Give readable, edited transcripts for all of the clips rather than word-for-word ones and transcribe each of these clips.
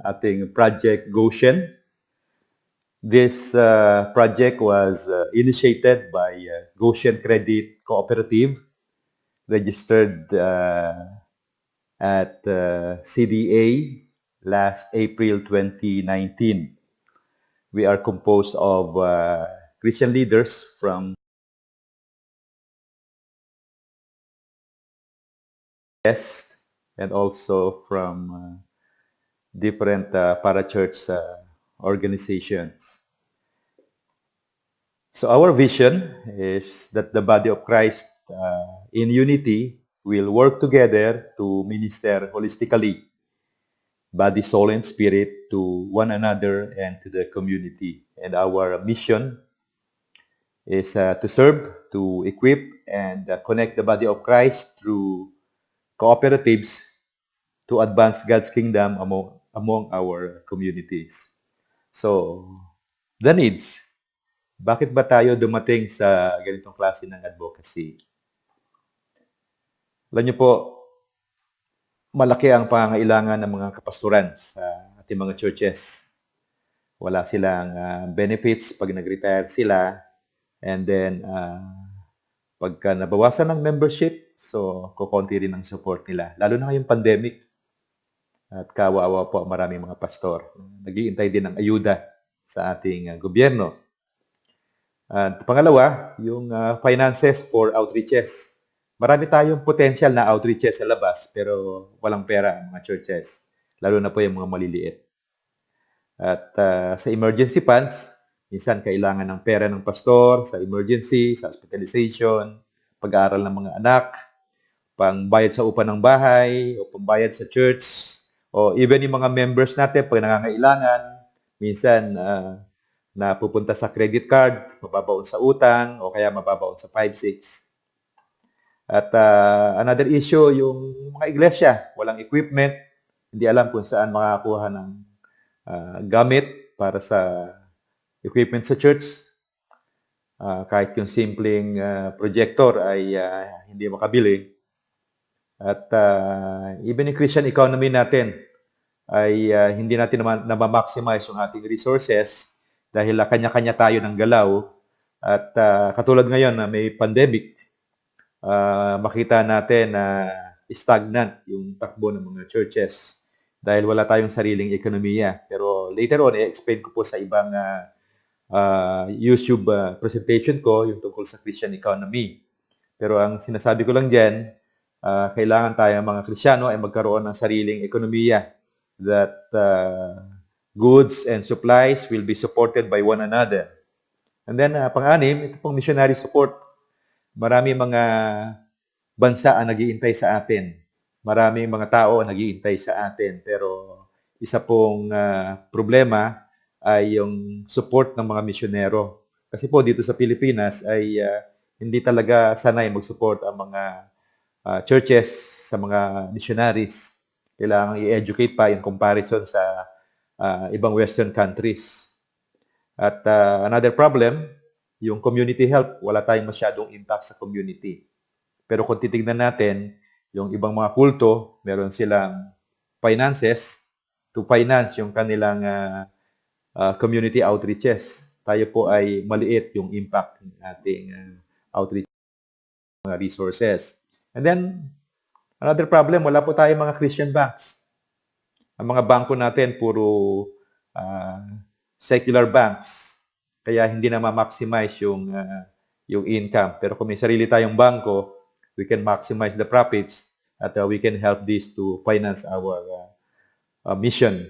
ating Project Goshen. This project was initiated by Goshen Credit Cooperative, registered at CDA last April 2019. We are composed of Christian leaders from West and also from different parachurch organizations. So our vision is that the body of Christ in unity will work together to minister holistically, body, soul, and spirit, to one another and to the community. And our mission is to serve, to equip, and connect the body of Christ through cooperatives to advance God's kingdom among our communities. So, the needs. Bakit ba tayo dumating sa ganitong klase ng advocacy? Alam niyo po, malaki ang pangangailangan ng mga kapastoran sa ating mga churches. Wala silang benefits pag nag-retire sila. And then, pagka nabawasan ng membership, so kukonti rin ang support nila. Lalo na ngayong pandemic. At kawawa po maraming mga pastor. Nag-iintay din ng ayuda sa ating gobyerno. At pangalawa, yung finances for outreaches. Marami tayong potential na outreaches sa labas, pero walang pera ang mga churches. Lalo na po yung mga maliliit. At sa emergency funds, minsan kailangan ng pera ng pastor sa emergency, sa hospitalization, pag-aaral ng mga anak, pangbayad sa upa ng bahay, o pambayad sa church, o even yung mga members natin pag nangangailangan, minsan na pupunta sa credit card, mababaon sa utang, o kaya mababaon sa 5-6. At another issue, yung mga iglesia, walang equipment, hindi alam kung saan makakuha ng gamit para sa equipment sa church. Kahit yung simpleng projector ay hindi makabili. At even yung Christian economy natin ay hindi natin na-maximize yung ating resources dahil kanya-kanya tayo ng galaw. At katulad ngayon na may pandemic, makita natin na stagnant yung takbo ng mga churches dahil wala tayong sariling ekonomiya. Pero later on, i-explain ko po sa ibang YouTube presentation ko yung tungkol sa Christian economy. Pero ang sinasabi ko lang dyan, kailangan tayo mga Kristiyano ay magkaroon ng sariling ekonomiya that goods and supplies will be supported by one another. And then, pang-anim, ito pong missionary support. Marami mga bansa ang nag-iintay sa atin. Marami mga tao ang nag-iintay sa atin. Pero isa pong problema ay yung support ng mga misyonero. Kasi po dito sa Pilipinas ay hindi talaga sanay mag-support ang mga churches sa mga missionaries. Kailangan i-educate pa in comparison sa ibang Western countries. At another problem, yung community help, wala tayong masyadong impact sa community. Pero kung titignan natin, yung ibang mga kulto, meron silang finances to finance yung kanilang community outreaches. Tayo po ay maliit yung impact ng ating outreach mga resources. And then, another problem, wala po tayong mga Christian banks. Ang mga bangko natin, puro secular banks. Kaya hindi na ma-maximize yung income. Pero kung may sarili tayong bangko, we can maximize the profits at we can help this to finance our mission.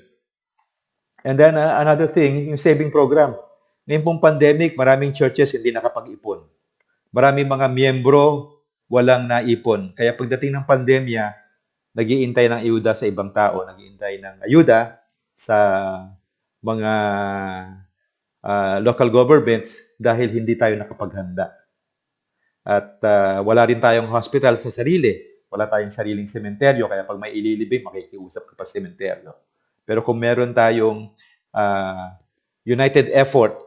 And then another thing, yung saving program. Ngayon pong pandemic, maraming churches hindi nakapag-ipon. Maraming mga miyembro walang naipon. Kaya pagdating ng pandemya, nag-iintay ng ayuda sa ibang tao, nag-iintay ng ayuda sa mga local governments dahil hindi tayo nakapaghanda. At wala rin tayong hospital sa sarili. Wala tayong sariling sementeryo, kaya pag may ililibing, makikiusap ka pa sa sementeryo. Pero kung meron tayong united effort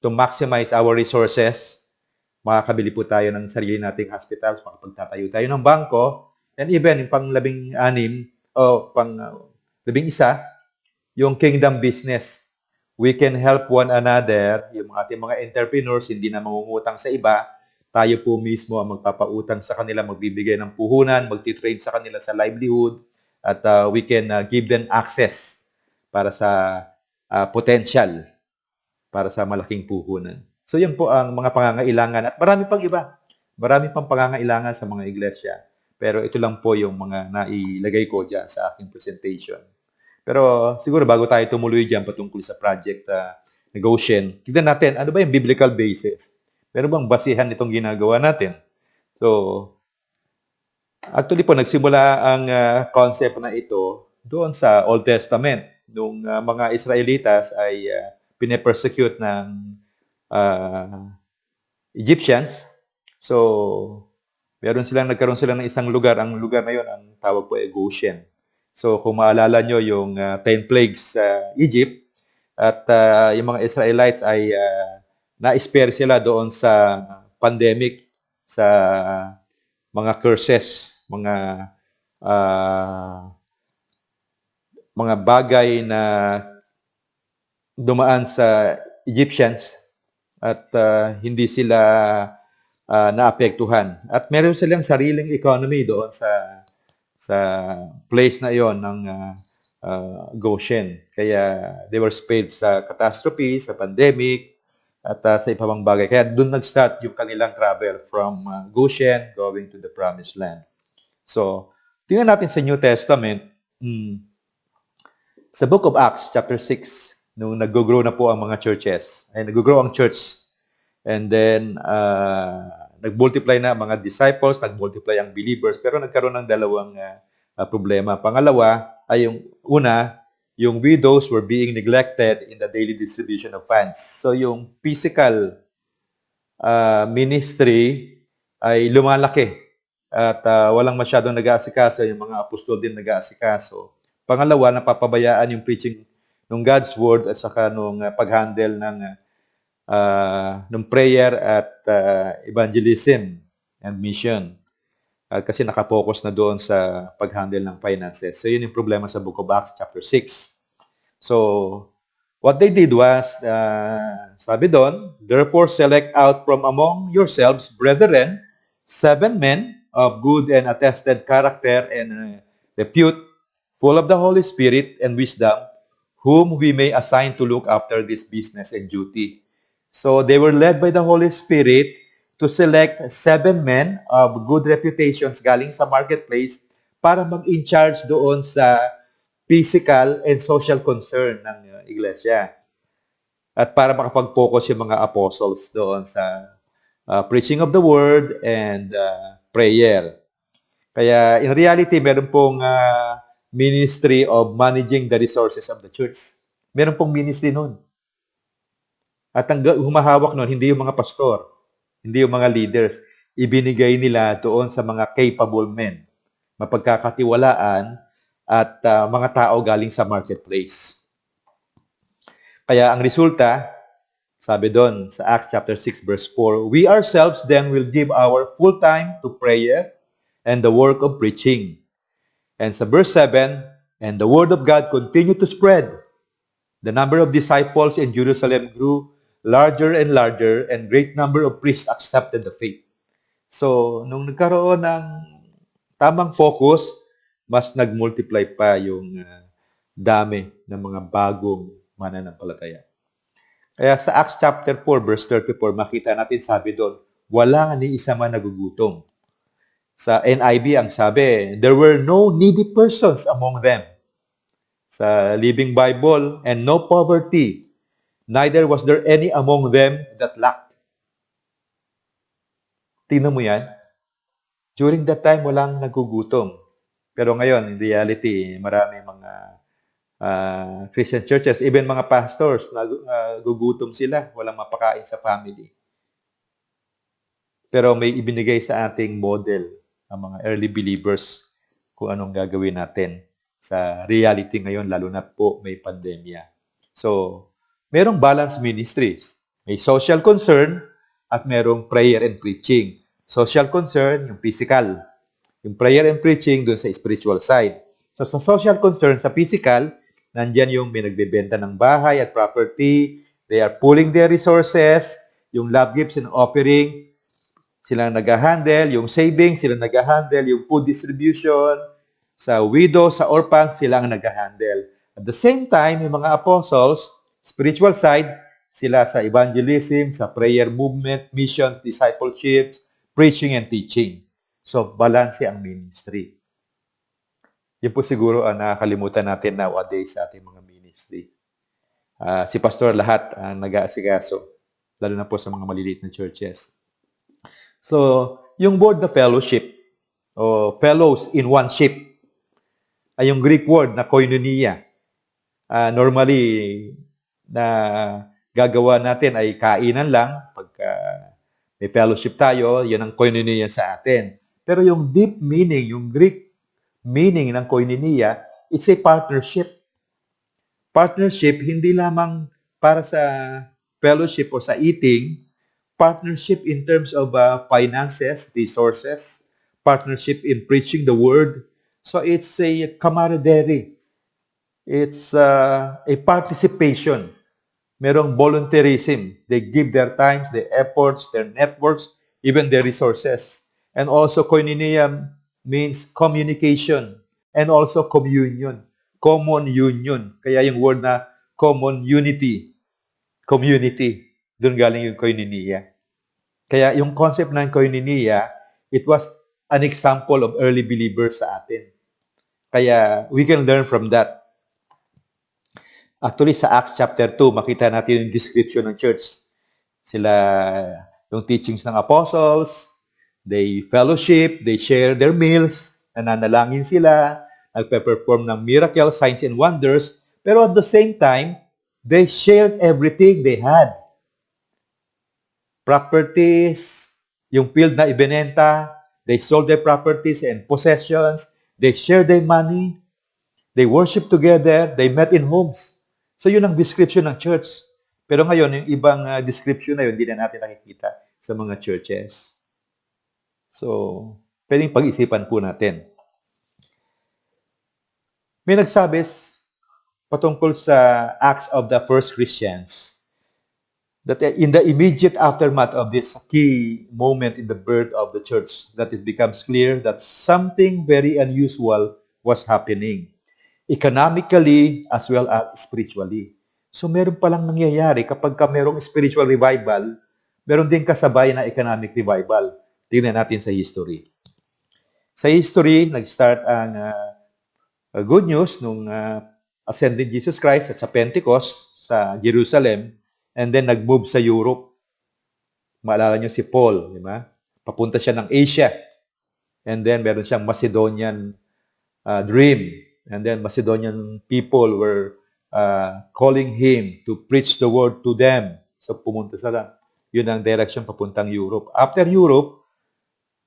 to maximize our resources, makakabili po tayo ng sarili nating hospitals, makapagtatayo tayo ng bangko, and even yung pang-16 o pang-11, yung kingdom business. We can help one another, yung ating mga entrepreneurs, hindi na mangungutang sa iba, tayo po mismo ang magpapautang sa kanila, magbibigay ng puhunan, magti-trade sa kanila sa livelihood, at we can give them access para sa potential, para sa malaking puhunan. So yun po ang mga pangangailangan at marami pang iba. Marami pang pangangailangan sa mga iglesia. Pero ito lang po yung mga nailagay ko dyan sa aking presentation. Pero siguro bago tayo tumuloy dyan patungkol sa project Negosyen, tignan natin, ano ba yung biblical basis? Meron bang basihan itong ginagawa natin? So, actually po, nagsimula ang concept na ito doon sa Old Testament. Nung mga Israelitas ay pine-persecute ng Egyptians. So, nagkaroon sila ng isang lugar. Ang lugar na yon ang tawag po ay Goshen. So, kung maalala nyo yung 10 plagues sa Egypt, at yung mga Israelites ay na-spare sila doon sa pandemic, sa mga curses, mga bagay na dumaan sa Egyptians at hindi sila naapektuhan. At meron silang sariling economy doon sa place na yon ng Goshen. Kaya they were spared sa catastrophe, sa pandemic, at sa iba pang bagay. Kaya doon nag-start yung kanilang travel from Goshen going to the Promised Land. So, tingnan natin sa New Testament, sa Book of Acts, chapter 6, nung nag-grow na po ang mga churches, ay nag-grow ang church, and then nag-multiply na mga disciples, nag-multiply ang believers, pero nagkaroon ng dalawang problema. Pangalawa ay yung una, yung widows were being neglected in the daily distribution of funds. So yung physical ministry ay lumalaki at walang masyadong nag-aasikaso, yung mga apostol din nag-aasikaso. Pangalawa, napapabayaan yung preaching ng God's Word at saka nung pag-handle ng prayer at evangelism and mission. Kasi nakapokus na doon sa pag-handle ng finances. So yun yung problema sa Book of Acts chapter 6. So what they did was, sabi doon, therefore select out from among yourselves, brethren, 7 men of good and attested character and repute, full of the Holy Spirit and wisdom, whom we may assign to look after this business and duty. So they were led by the Holy Spirit to select 7 men of good reputations galing sa marketplace para mag-in charge doon sa physical and social concern ng iglesia. At para makapag-focus yung mga apostles doon sa preaching of the word and prayer. Kaya in reality, meron pong ministry of managing the resources of the church. Meron pong ministry noon. At ang humahawak noon, hindi yung mga pastor, hindi yung mga leaders. Ibinigay nila doon sa mga capable men, mapagkakatiwalaan, at mga tao galing sa marketplace. Kaya ang resulta, sabi doon sa Acts chapter 6 verse 4, we ourselves then will give our full time to prayer and the work of preaching. And sa verse 7, and the word of God continued to spread. The number of disciples in Jerusalem grew larger and larger, and great number of priests accepted the faith. So, nung nagkaroon ng tamang focus, mas nag-multiply pa yung dami ng mga bagong mananampalataya. Kaya sa Acts chapter 4, verse 34, makita natin sabi doon, wala ni isa man nagugutom. Sa NIV ang sabi, there were no needy persons among them. Sa Living Bible, and no poverty, neither was there any among them that lacked. Tingnan mo yan. During that time, walang nagugutom. Pero ngayon, in reality, marami mga Christian churches, even mga pastors, nagugutom sila. Walang mapakain sa family. Pero may ibinigay sa ating model ang mga early believers kung anong gagawin natin sa reality ngayon, lalo na po may pandemya. So, merong balanced ministries. May social concern at merong prayer and preaching. Social concern, yung physical. Yung prayer and preaching doon sa spiritual side. So sa social concern, sa physical, Nandyan yung may nagbebenta ng bahay at property. They are pooling their resources. Yung love gifts and offering, sila nag-handle. Yung savings, sila nag-handle. Yung food distribution, sa widow, sa orphan, sila ang nag-handle. At the same time, yung mga apostles, spiritual side, sila sa evangelism, sa prayer movement, mission, discipleship, preaching and teaching. So, balanse ang ministry. Yun po siguro ang nakakalimutan natin nowadays sa ating mga ministry. Si Pastor lahat ang nag-aasikaso, lalo na po sa mga maliliit na churches. So, yung word na fellowship, o fellows in one ship, ay yung Greek word na koinonia. Normally, na gagawa natin ay kainan lang. Pagka may fellowship tayo, yan ang koinonia sa atin. Pero yung deep meaning, yung Greek meaning ng koinonia, it's a partnership. Partnership, hindi lamang para sa fellowship o sa eating, partnership in terms of finances, resources, partnership in preaching the word. So it's a camaraderie. It's a participation. Merong volunteerism. They give their times, their efforts, their networks, even their resources. And also koinonia means communication and also communion. Common union. Kaya yung word na common unity. Community. Doon galing yung koinonia. Kaya yung concept ng koinonia, it was an example of early believers sa atin. Kaya we can learn from that. Actually, sa Acts chapter 2, makita natin yung description ng church. Sila, yung teachings ng apostles, they fellowship, they share their meals, nananalangin sila, nagpe-perform ng miracles, signs, and wonders, pero at the same time, they shared everything they had. Properties, yung field na ibinenta, they sold their properties and possessions, they shared their money, they worship together, they met in homes. So yun ang description ng church. Pero ngayon, yung ibang description na yun, hindi na natin nakikita sa mga churches. So, pwedeng pag-isipan po natin. May nagsabi patungkol sa Acts of the First Christians that in the immediate aftermath of this key moment in the birth of the church, that it becomes clear that something very unusual was happening, economically as well as spiritually. So meron palang nangyayari kapag merong spiritual revival, meron din kasabay na economic revival. Tingnan natin sa history. Sa history, nag-start ang good news nung ascended Jesus Christ at sa Pentecost sa Jerusalem, and then nag-move sa Europe. Maalala nyo si Paul, di ba? Papunta siya ng Asia. And then meron siyang Macedonian dream. And then Macedonian people were calling him to preach the word to them. So pumunta sila. Yun ang direction papuntang Europe. After Europe,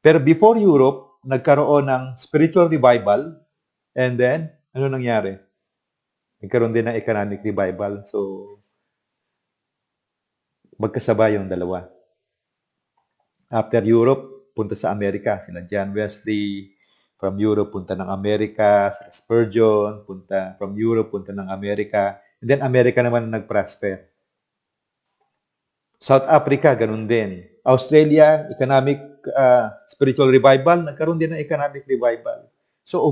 pero before Europe, nagkaroon ng spiritual revival. And then, ano nangyari? Nagkaroon din ng economic revival. So, magkasabay yung dalawa. After Europe, punta sa Amerika. Sila John Wesley. From Europe, punta ng Amerika. Sila Spurgeon. From Europe, punta ng Amerika. And then, Amerika naman nag-prosper. South Africa, ganun din. Australia, economic spiritual revival. Nagkaroon din ng economic revival. So,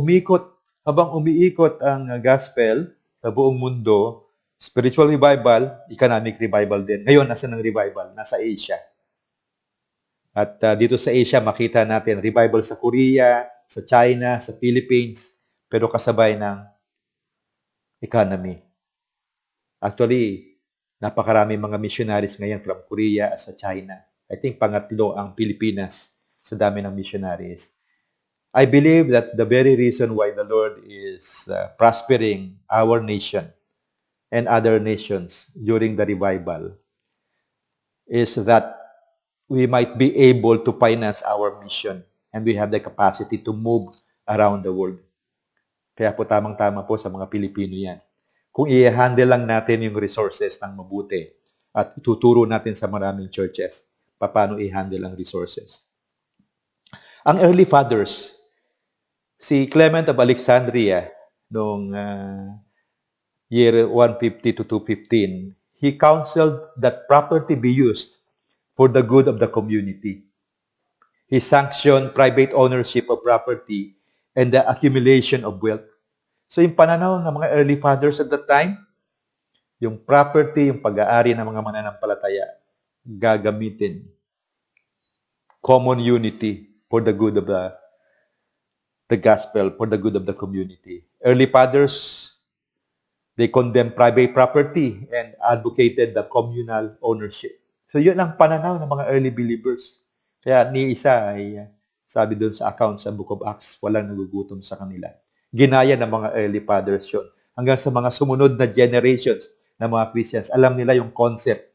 habang umiikot ang gospel sa buong mundo, spiritual revival, economic revival din. Ngayon, nasa ng revival? Nasa Asia. At dito sa Asia, makita natin revival sa Korea, sa China, sa Philippines, pero kasabay ng economy. Actually, napakarami mga missionaries ngayon from Korea at sa China. I think pangatlo ang Pilipinas sa dami ng missionaries. I believe that the very reason why the Lord is prospering our nation and other nations during the revival is that we might be able to finance our mission and we have the capacity to move around the world. Kaya po tamang-tama po sa mga Pilipino yan. Kung i-handle lang natin yung resources ng mabuti at tuturo natin sa maraming churches paano i-handle ang resources. Ang early fathers, si Clement of Alexandria, noong year 150 to 215, he counseled that property be used for the good of the community. He sanctioned private ownership of property and the accumulation of wealth. So yung pananaw ng mga early fathers at that time, yung property, yung pag-aari ng mga mananampalataya, gagamitin. Common unity for the good of the gospel, for the good of the community. Early fathers, they condemned private property and advocated the communal ownership. So yun ang pananaw ng mga early believers. Kaya ni isa ay sabi doon sa account sa Book of Acts, walang nagugutom sa kanila. Ginaya ng mga early fathers yun. Hanggang sa mga sumunod na generations ng mga Christians, alam nila yung concept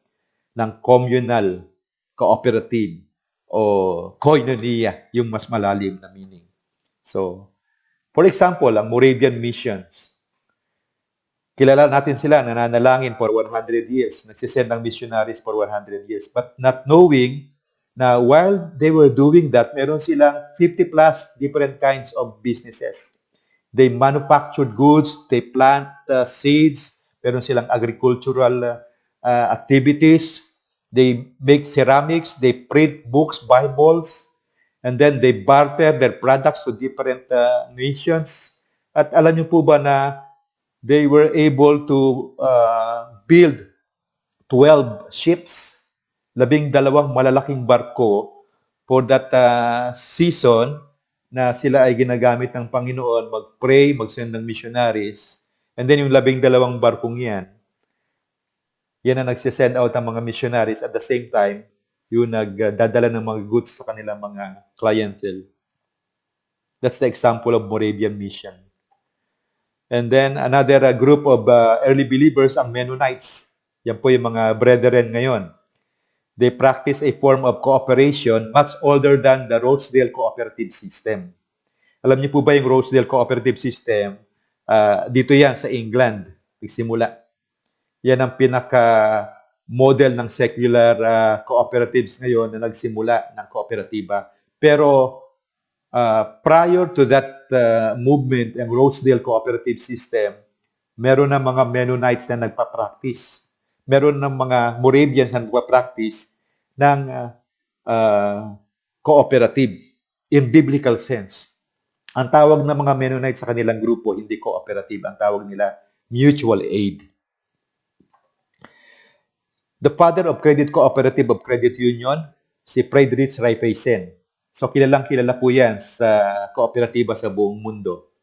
ng communal, cooperative, o koinonia, yung mas malalim na meaning. So, for example, ang Moravian missions, kilala natin sila, nananalangin for 100 years, nagsisend ng missionaries for 100 years, but not knowing na while they were doing that, meron silang 50 plus different kinds of businesses. They manufactured goods, they plant seeds, meron silang agricultural activities, they make ceramics, they print books, Bibles, and then they barter their products to different nations. At alam niyo po ba na they were able to build 12 ships, 12 malalaking barko for that season na sila ay ginagamit ng Panginoon, mag-pray, mag-send ng missionaries. And then yung 12 barkong yan ang nagsisend out ng mga missionaries at the same time, yung nagdadala ng mga goods sa kanilang mga clientele. That's the example of Moravian mission. And then another group of early believers, ang Mennonites. Yan po yung mga brethren ngayon. They practice a form of cooperation much older than the Rochdale Cooperative System. Alam niyo po ba yung Rochdale Cooperative System? Dito yan sa England, nagsimula. Yan ang pinaka-model ng secular cooperatives ngayon na nagsimula ng kooperatiba. Pero prior to that movement, ang Rochdale Cooperative System, meron na mga Mennonites na nagpa-practice. Meron ng mga Moravians na nagpa-practice ng cooperative in biblical sense. Ang tawag ng mga Mennonites sa kanilang grupo, hindi cooperative. Ang tawag nila mutual aid. The father of Credit Cooperative of Credit Union, si Friedrich Raiffeisen. So kilalang-kilala po yan sa kooperatiba sa buong mundo.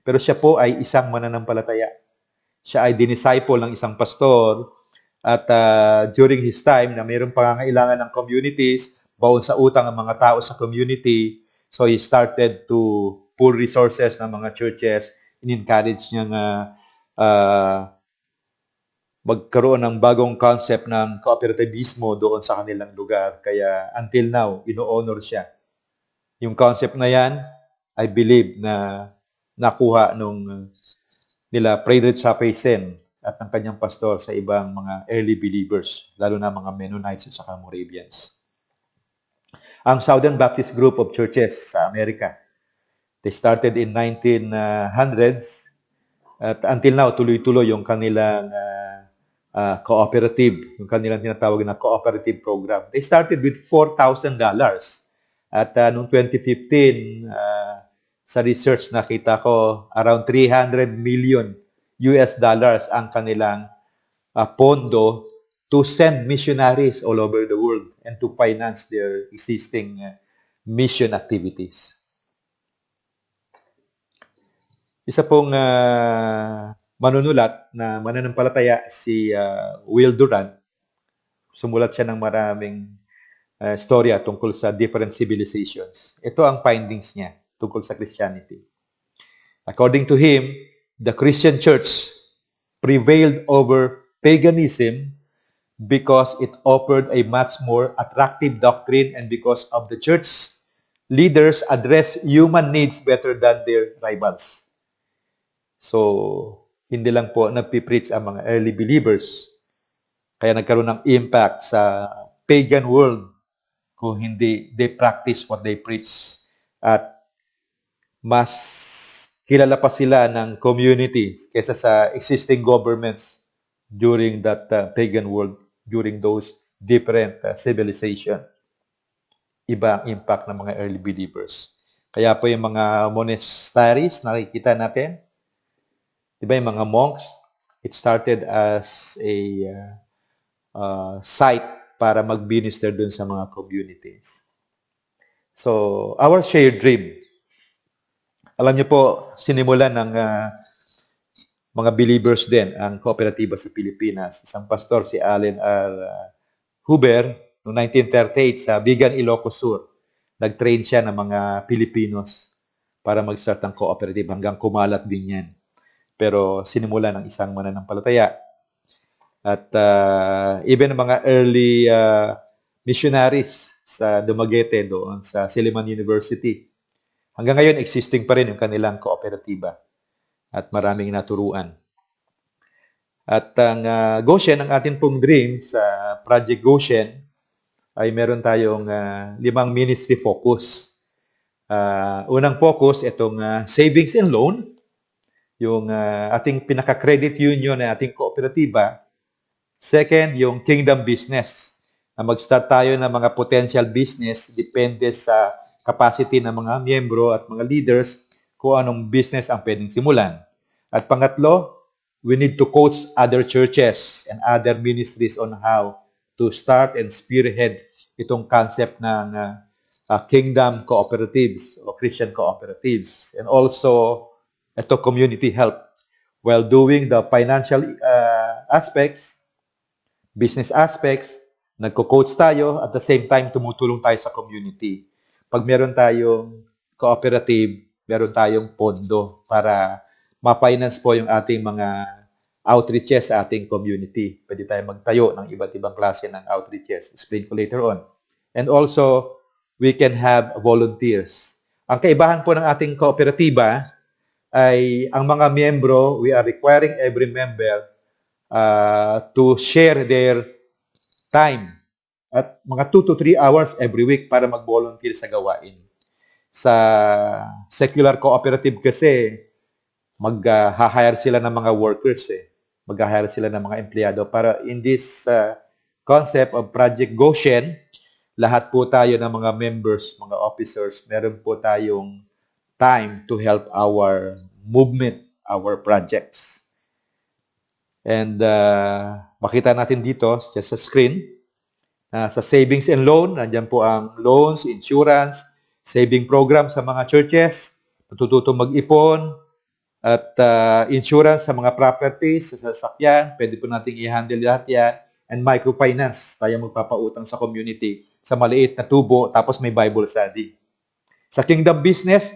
Pero siya po ay isang mananampalataya. Siya ay dinisciple ng isang pastor at during his time na mayroong pangangailangan ng communities, baon sa utang ang mga tao sa community, so he started to pull resources ng mga churches, in-encourage niya nga magkaroon ng bagong concept ng cooperativismo doon sa kanilang lugar. Kaya until now, ino-honor siya. Yung concept na yan, I believe na nakuha nung nila Friedrich Raiffeisen at ng kanyang pastor sa ibang mga early believers, lalo na mga Mennonites at saka Moravians. Ang Southern Baptist Group of Churches sa Amerika, they started in 1900s at until now, tuloy-tuloy yung kanilang cooperative, yung kanilang tinatawag na cooperative program. They started with $4,000. At noong 2015, sa research nakita ko, around 300 million US dollars ang kanilang pondo to send missionaries all over the world and to finance their existing mission activities. Isa pong manunulat na mananampalataya si Will Durant. Sumulat siya ng maraming storya tungkol sa different civilizations. Ito ang findings niya tungkol sa Christianity. According to him, the Christian church prevailed over paganism because it offered a much more attractive doctrine and because of the church leaders address human needs better than their rivals. So, hindi lang po nagpipreach ang mga early believers, kaya nagkaroon ng impact sa pagan world kung hindi they practice what they preach at mas kilala pa sila ng community kaysa sa existing governments during that pagan world, during those different civilization. Iba ang impact ng mga early believers. Kaya po yung mga monasteries, nakikita natin, diba yung mga monks, it started as a site para mag-minister dun sa mga communities. So, our shared dream. Alam niyo po, sinimulan ng mga believers din ang kooperatiba sa Pilipinas. Isang pastor, si Allen R. Huber, noong 1938 sa Bigan, Ilocos Sur. Nag-train siya ng mga Pilipinos para mag-start ng cooperative hanggang kumalat din yan. Pero sinimulan ng isang mananampalataya. At even mga early missionaries sa Dumaguete doon sa Silliman University. Hanggang ngayon, existing pa rin yung kanilang kooperatiba. At maraming naturuan. At ang Goshen, ang ating pong dream sa Project Goshen, ay meron tayong 5 ministry focus. Unang focus, itong savings and loan. Yung ating pinaka-credit union na ating kooperatiba. Second, yung kingdom business. Mag-start tayo ng mga potential business depende sa capacity ng mga miyembro at mga leaders kung anong business ang pwedeng simulan. At pangatlo, we need to coach other churches and other ministries on how to start and spearhead itong concept ng kingdom cooperatives o Christian cooperatives. And also, ito community help. While doing the financial aspects, business aspects, nagko-coach tayo, at the same time, tumutulong tayo sa community. Pag meron tayong cooperative, meron tayong pondo para ma-finance po yung ating mga outreaches sa ating community. Pwede tayo magtayo ng iba't ibang klase ng outreaches. Explain ko later on. And also, we can have volunteers. Ang kaibahan po ng ating kooperatiba ay ang mga miyembro, we are requiring every member to share their time at mga 2 to 3 hours every week para mag-volunteer sa gawain. Sa secular cooperative kasi, mag-hire sila ng mga workers mag-hire sila ng mga empleyado. Para in this concept of Project Goshen, lahat po tayo ng mga members, mga officers, meron po tayong time to help our movement, our projects. And makita natin dito sa screen, sa savings and loan, nandiyan po ang loans, insurance, saving program sa mga churches, matututong mag-ipon, at insurance sa mga properties, sa sasakyan, pwede po natin i-handle lahat yan, and microfinance, tayo magpapautang sa community, sa maliit na tubo, tapos may Bible study. Sa kingdom business,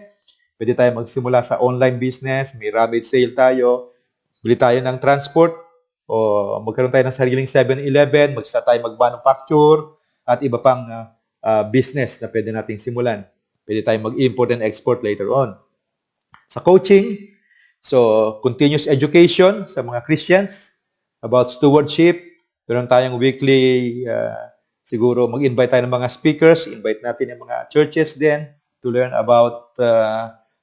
pwede tayo magsimula sa online business, may rummage sale tayo, bili tayo ng transport, o magkaroon tayo ng sariling 7-Eleven, mag-start tayo mag-manufacture, at iba pang business na pwede nating simulan. Pwede tayo mag-import and export later on. Sa coaching, so continuous education sa mga Christians about stewardship. Meron tayong weekly, siguro mag-invite tayo ng mga speakers, invite natin yung mga churches din to learn about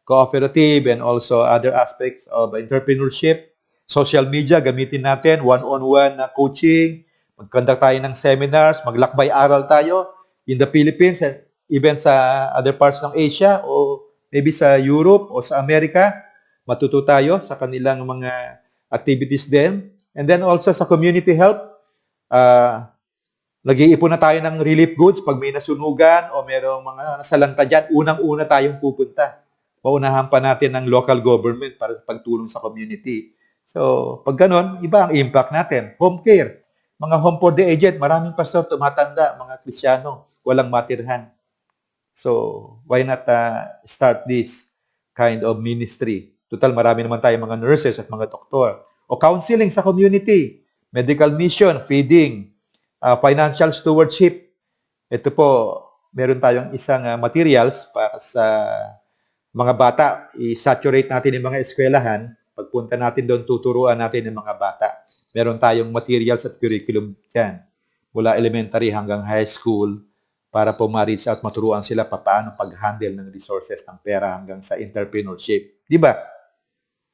cooperative and also other aspects of entrepreneurship. Social media, gamitin natin, one-on-one na coaching, mag-conduct tayo ng seminars, maglakbay-aral tayo in the Philippines and even sa other parts ng Asia o maybe sa Europe o sa Amerika, matuto tayo sa kanilang mga activities din. And then also sa community help, nag-iipon na tayo ng relief goods pag may nasunugan o merong mga nasalanta dyan, unang-una tayong pupunta. Paunahan pa natin ng local government para pagtulong sa community. So, pag ganon, iba ang impact natin. Home care. Mga home for the aged, maraming pastor tumatanda, mga Kristiyano, walang matirhan. So, why not start this kind of ministry? Total, marami naman tayo mga nurses at mga doktor. O counseling sa community, medical mission, feeding, financial stewardship. Ito po, meron tayong isang materials para sa mga bata. I-saturate natin yung mga eskwelahan. Pagpunta natin doon, tuturuan natin yung mga bata. Meron tayong materials at curriculum dyan. Mula elementary hanggang high school para po ma-reach out, maturuan sila paano pag-handle ng resources ng pera hanggang sa entrepreneurship. Di ba?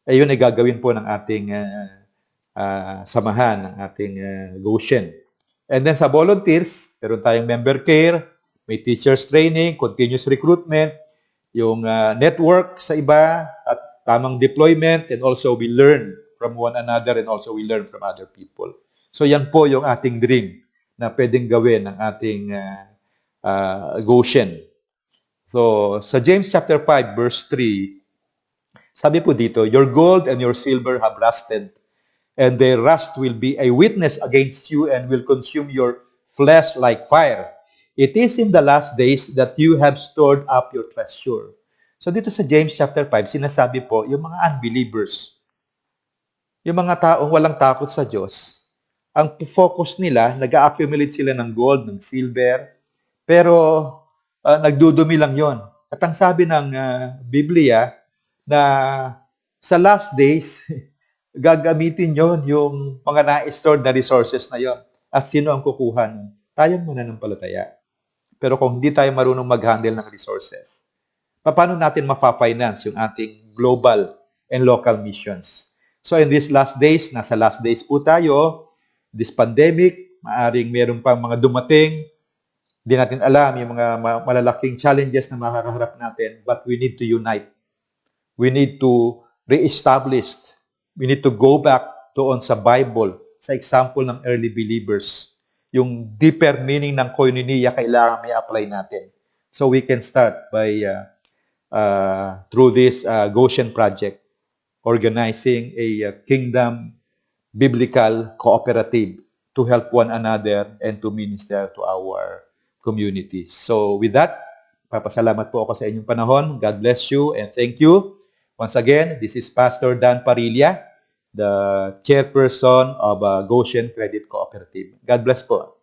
Ayun ay gagawin po ng ating samahan, ng ating Goshen. And then sa volunteers, meron tayong member care, may teachers training, continuous recruitment, yung network sa iba, at tamang deployment, and also we learn from one another and also we learn from other people. So yan po yung ating dream na pwedeng gawin ng ating Goshen. So sa James chapter 5 verse 3, sabi po dito, your gold and your silver have rusted, and their rust will be a witness against you and will consume your flesh like fire. It is in the last days that you have stored up your treasure. So dito sa James chapter 5, sinasabi po, yung mga unbelievers, yung mga taong walang takot sa Diyos, ang focus nila, nag-accumulate sila ng gold, ng silver, pero nagdudumi lang yon. At ang sabi ng Biblia, na sa last days, gagamitin yon yung mga na-stored na resources na yon. At sino ang kukuha nun? Tayong mananampalataya. Pero kung hindi tayo marunong mag-handle ng resources, paano natin mapafinance yung ating global and local missions? So in these last days, nasa last days po tayo, this pandemic, maaring meron pang mga dumating, hindi natin alam yung mga malalaking challenges na makakaharap natin, but we need to unite. We need to re-establish. We need to go back doon sa Bible, sa example ng early believers. Yung deeper meaning ng koinonia kailangan may apply natin. So we can start by, through this Goshen project, organizing a kingdom biblical cooperative to help one another and to minister to our communities. So with that, papasalamat po ako sa inyong panahon. God bless you and thank you. Once again, this is Pastor Dan Parilla, the chairperson of Goshen Credit Cooperative. God bless po.